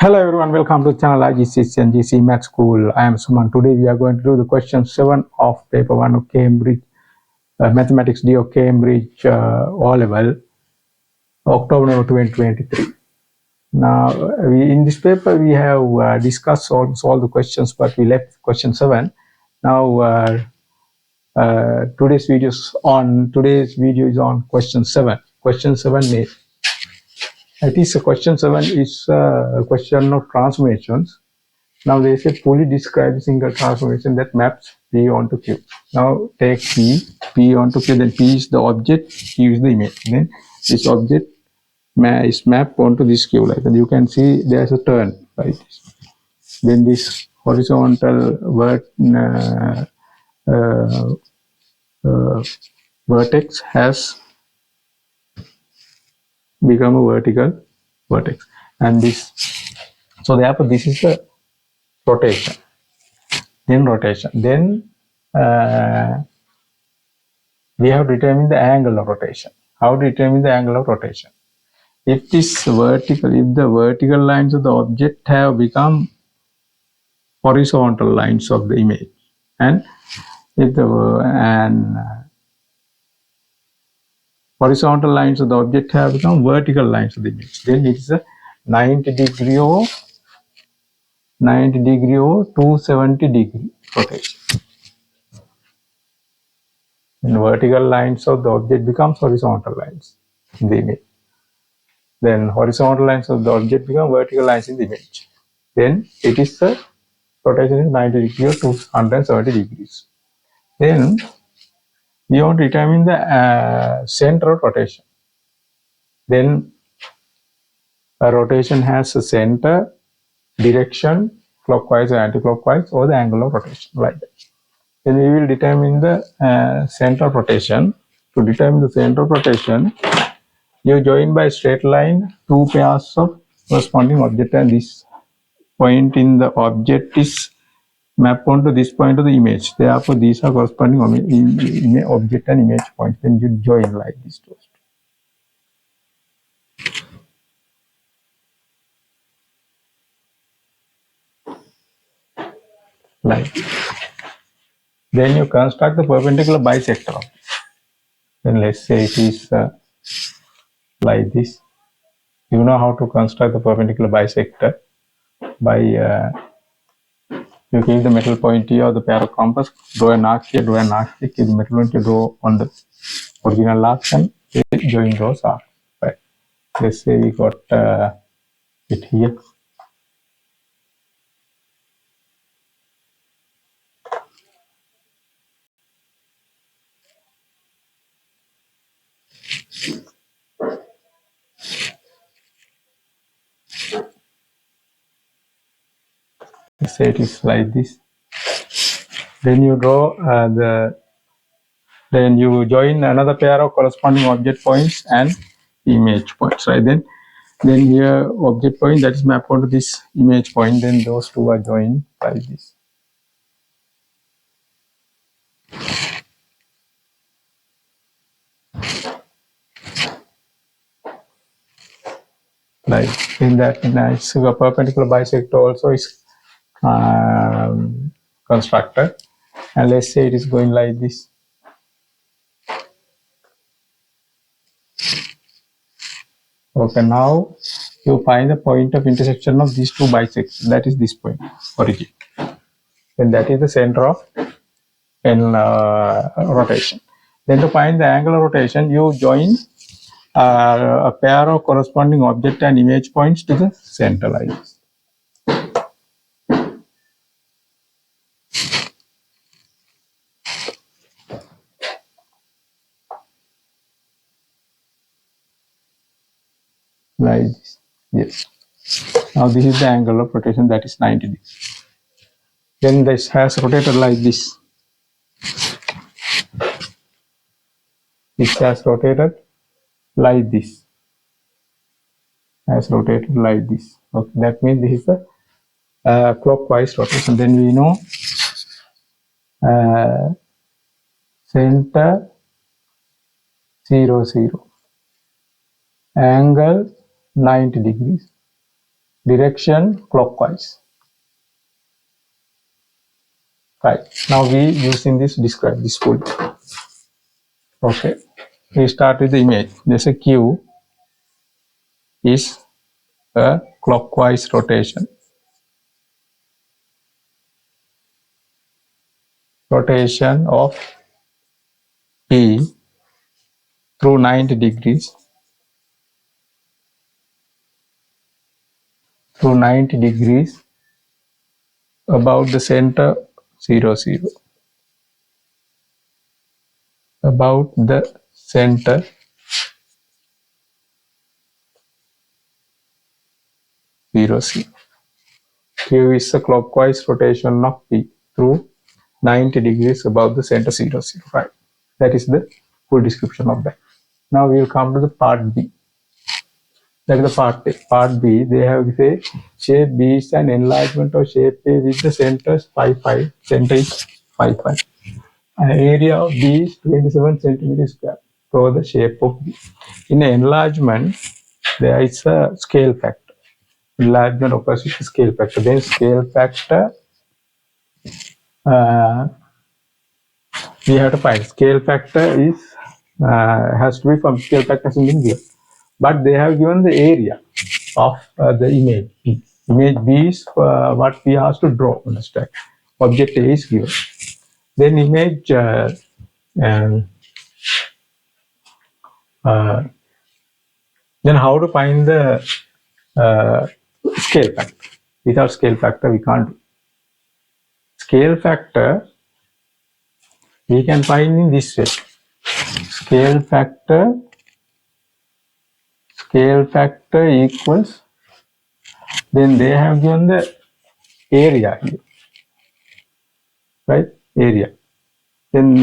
Hello everyone, welcome to the channel IGCSE&GCE MATHS SCHOOL. I am Suman. Today we are going to do the question 7 of paper 1 of Cambridge Mathematics D of Cambridge O-Level, October 2023. Now, in this paper we have discussed all the questions, but we left question 7. Now, today's video is on question 7. Question 7 is question 7 is a question of transformations. Now they say fully describe the single transformation that maps P onto Q. Now take P onto Q, then P is the object, Q is the image. Then this object is mapped onto this Q like that. You can see there's a turn like this. Then this horizontal vertex has become a vertical vertex, and this, so therefore this is the rotation. Then rotation. Then we have determined the angle of rotation. How to determine the angle of rotation? If this vertical, if the vertical lines of the object have become horizontal lines of the image, and if the horizontal lines of the object have become vertical lines of the image, then it is a 90 degree or 270 degree rotation. And vertical lines of the object becomes horizontal lines in the image. Then horizontal lines of the object become vertical lines in the image. Then it is the rotation is 90 degrees or 270 degrees. Then we want to determine the center of rotation. Then a rotation has a center, direction, clockwise or anti-clockwise, or the angle of rotation, like that. Then we will determine the center of rotation. To determine the center of rotation, you join by straight line two pairs of corresponding object, and this point in the object is mapped onto this point of the image. Therefore, these are corresponding object and image points. Then you join like this. Like. Then you construct the perpendicular bisector. Then let's say it is like this. You know how to construct the perpendicular bisector by you give the metal point here or the pair of compass, draw an arc here, draw an arc here, give the metal point to draw on the original arc and join those arcs. Right. Let's say we got it here. Let's say it is like this. Then you draw then you join another pair of corresponding object points and image points, right? Then here object point that is mapped onto this image point, then those two are joined like this. Like in that nice perpendicular bisector also is constructed, and let's say it is going like this. Okay, now you find the point of intersection of these two bisectors, that is this point, origin. Then that is the center of rotation. Then to find the angle of rotation, you join a pair of corresponding object and image points to the center like this. Like this. Yes. Now this is the angle of rotation, that is 90 degrees. Then this has rotated like this. It has rotated like this. Has rotated like this. Okay, that means this is a clockwise rotation. Then we know center 0, 0. Angle 90 degrees. direction clockwise. Right. Now we using this describe this full. Okay. We start with the image. There's a Q is a clockwise rotation. Rotation of P through 90 degrees. Through 90 degrees about the center 0, 0. About the center 0, 0. Q is a clockwise rotation of P through 90 degrees above the center 0, 0. Right. That is the full description of that. Now we will come to the part B. That is the part A. Part B, they have say shape B is an enlargement of shape A with the centers 5, 5. Center is 5, 5. Area of B is 27 centimeters square for the shape of B. In an enlargement, there is a scale factor. Enlargement occurs with scale factor. Then scale factor, we have to find. Scale factor is has to be from scale factor in given. But they have given the area of the image B. Image B is what we have to draw on the stack. Object A is given. Then image then how to find the scale factor? Without scale factor, we can't do. Scale factor we can find in this way. Scale factor equals. Then they have given the area here, right? Area. Then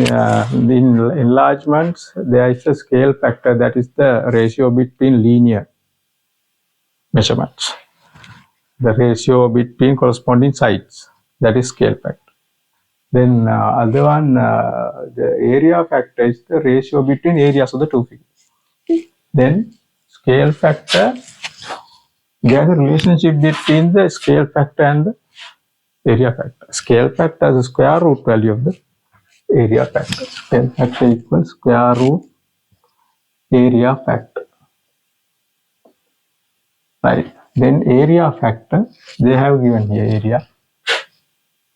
in enlargements, there is a scale factor, that is the ratio between linear measurements. The ratio between corresponding sides, that is scale factor. Then other one, the area factor is the ratio between areas of the two figures. Then scale factor, there is a relationship between the scale factor and the area factor. Scale factor is the square root value of the area factor. Scale factor equals square root area factor. Right. Then area factor, they have given here area.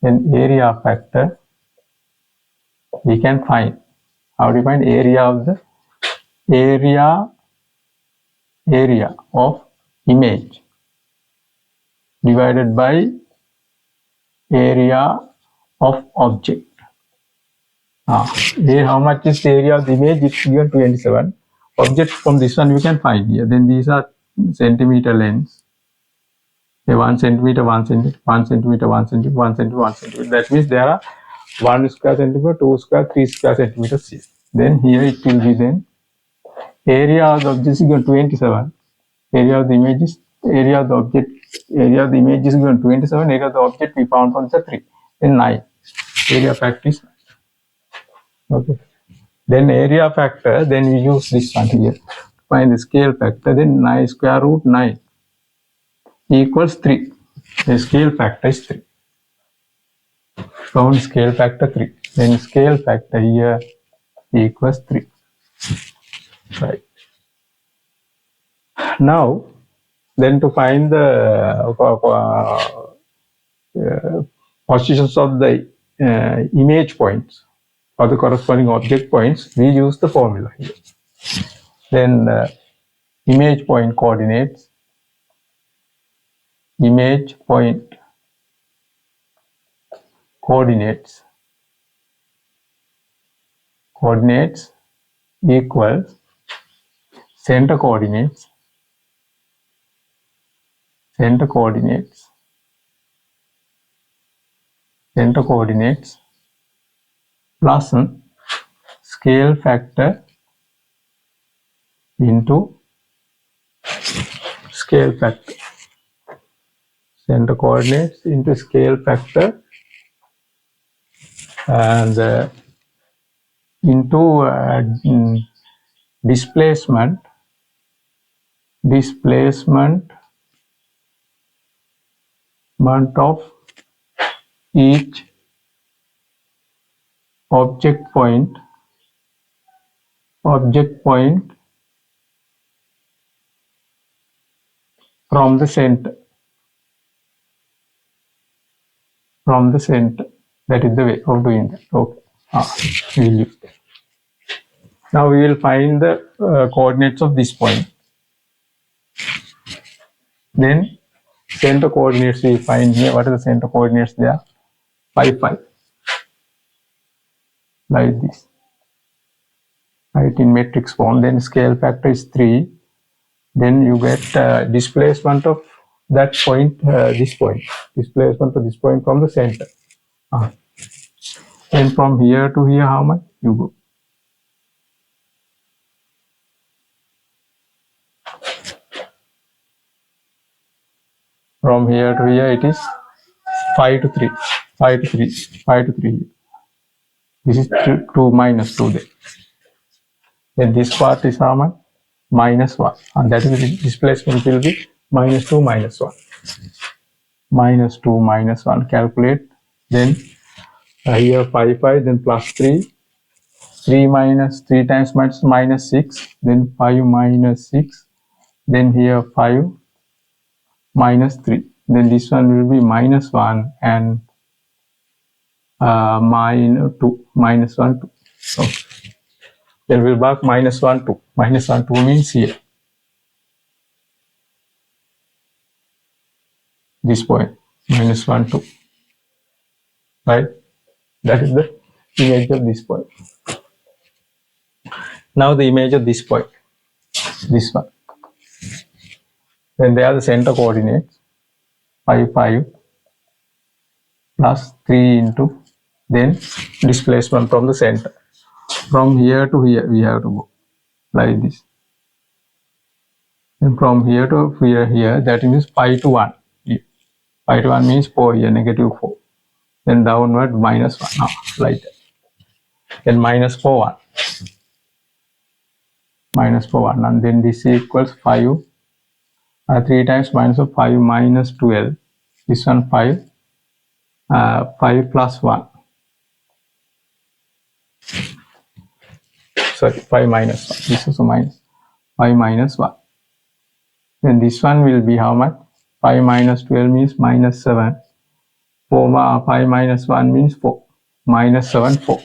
Then area factor, we can find. How do you find area of the area of image divided by area of object. Here how much is the area of the image? It's given 27. Object from this one we can find here. Then these are centimeter lengths. 1 centimeter, 1 centimeter, 1 centimeter, 1 centimeter, 1 centimeter, 1 centimeter. That means there are 1 square centimeter, 2 square, 3 square centimeters here. Then here it will be then area of the object is given 27. Area of the image is area of the object. Area of the image is given 27. Area of the object we found on the 3. Then 9. Area factor is 9. Okay. Then area factor. Then we use this one here. Find the scale factor. Then 9 square root 9 equals 3. The scale factor is 3. Found scale factor 3. Then scale factor here equals 3. Right. Now, then to find the positions of the image points or the corresponding object points, we use the formula here. Then image point coordinates. Image point coordinates equals center coordinates plus scale factor into scale factor. Center coordinates into scale factor and into displacement month of each object point from the center. That is the way of doing that. Okay. We'll use that. Now we will find the coordinates of this point. Then center coordinates we find here. What are the center coordinates there? 5, 5. Like this. Right, in matrix form. Then scale factor is 3. Then you get displacement of that point, this point. Displacement of this point from the center. And from here to here, how much you go? From here to here, it is 5 to 3. 5 to 3. 5 to 3. This is 2 minus 2 there. Then this part is how much? Minus 1. And that is the displacement will be minus 2 minus 1. Minus 2 minus 1. Calculate. Then here 5, 5. Then plus 3. 3 minus 3 times minus 6. Then 5 minus 6. Then here 5 minus 3. Then this one will be minus 1 and minus 2. Minus 1, 2. Okay. Then we'll back minus 1, 2. Minus 1, 2 means here. This point. Minus 1, 2. Right? That is the image of this point. Now the image of this point. This one. Then they are the center coordinates. 5, 5. Plus 3 into. Then displacement from the center. From here to here we have to go like this. And from here to here, that means 5 to 1. 5 to 1 means 4 here, negative 4. Then downward minus 1, like that. Then minus 4, 1. Minus 4, 1. And then this equals 5. 3 times minus of 5 minus 12. This one 5. 5 plus 1. Sorry, 5 minus 1. This is a minus. 5 minus 1. Then this one will be how much? 5 minus 12 means minus 7. 5 minus 1 means 4. Minus 7, 4.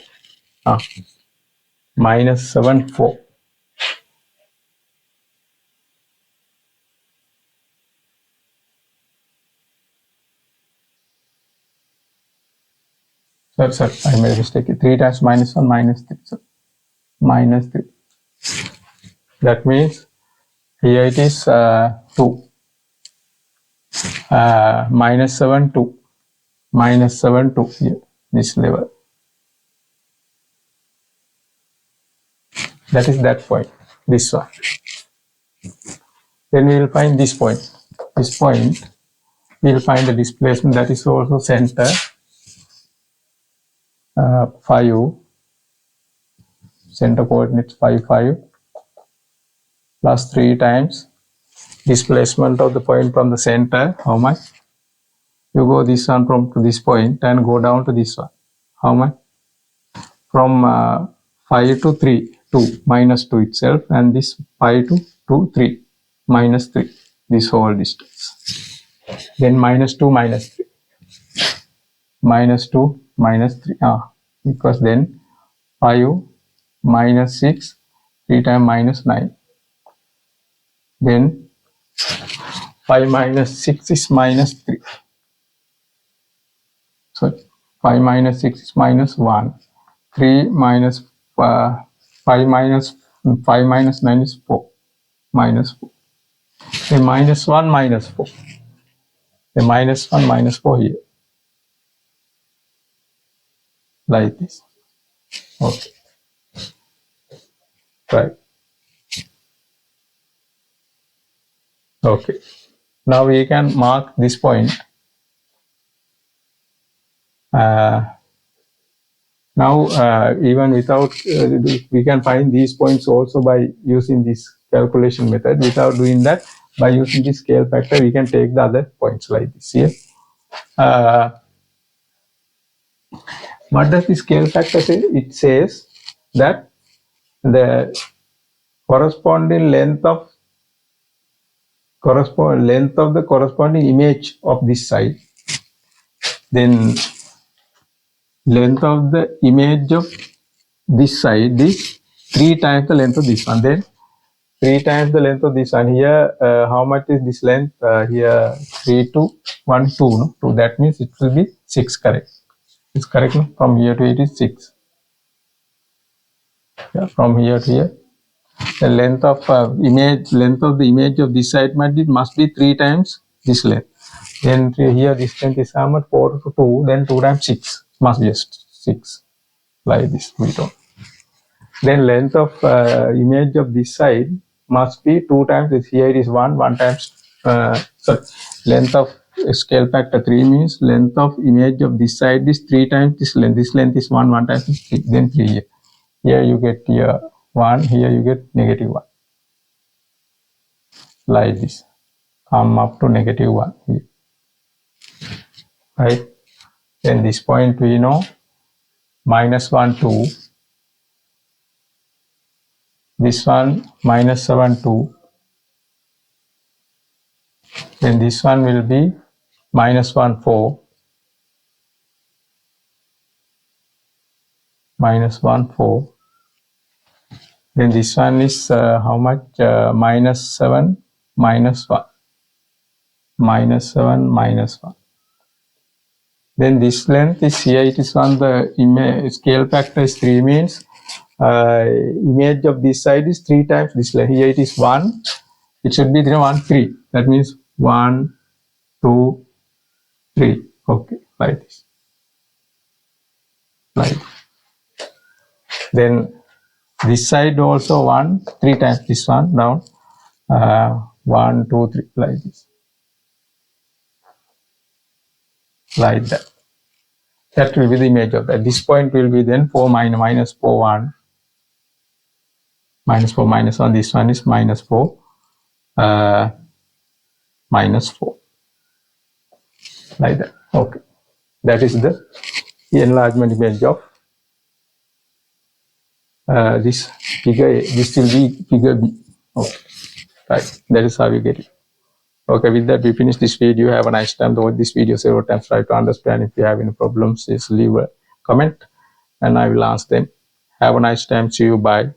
Minus 7, 4. Sorry, I made a mistake. 3 times minus 1, minus 3. So minus 3. That means here it is 2. Minus 7, 2. Minus 7, 2 here, this level. That is that point, this one. Then we will find this point. This point, we will find the displacement, that is also center. 5. Center coordinates 5, 5. Plus 3 times displacement of the point from the center. How much? You go this one from to this point and go down to this one. How much? From 5 to 3, 2, minus 2 itself, and this 5 to 2, 3, minus 3, this whole distance. Then minus 2, minus 3. Minus 2, minus 3, because then 5, minus 6, 3 times minus 9. Then 5 minus 6 is minus 3. So 5 minus 6 is minus 1. 3 minus 5 minus 9 is 4. Minus 4. Then minus 1, minus 4. Then minus 1, minus 4 here. Like this. Okay. Right. Okay. Now we can mark this point. Now, even without, we can find these points also by using this calculation method. Without doing that, by using this scale factor, we can take the other points like this here. What does the scale factor say? It says that the corresponding length of the corresponding image of this side, then length of the image of this side is 3 times the length of this one. Then 3 times the length of this one. Here, how much is this length? Here 3 to 1, 2. No? 2. That means it will be 6, correct? It's correct. No? From here to it is 6. Yeah, from here to here. The length of the image of this side must be 3 times this length. Then here this length is how much? 4 to 2. Then 2 times 6 must be just 6. Like this, we don't. Then length of image of this side must be 2 times this. Here it is 1. 1 times. Length of scale factor 3 means length of image of this side is 3 times this length. This length is 1. 1 times 3. Then 3 here. Here you get here 1. Here you get -1. Like this. Come up to -1 here. Right? Then this point we know -1, 2. This one -7, 2. Then this one will be -1, 4. -1, 4. Then this one is how much? -7, -1. -7, -1. Then this length is here. It is on the image. Scale factor is 3 means image of this side is 3 times this length. Here it is 1. It should be 1, 3. That means 1, 2, 3. Okay, like this. Like. Then this side also 1, 3 times this one down. 1, 2, 3, like this. Like that. That will be the image of that. This point will be then 4 minus 4, 1. -4, -1. This one is -4, -4. Like that. Okay. That is the enlargement image of this figure A. This will be figure B. Okay. Right. That is how you get it. Okay, with that we finish this video. Have a nice time. Watch this video several times. Try to understand. If you have any problems, just leave a comment and I will answer them. Have a nice time. See you. Bye.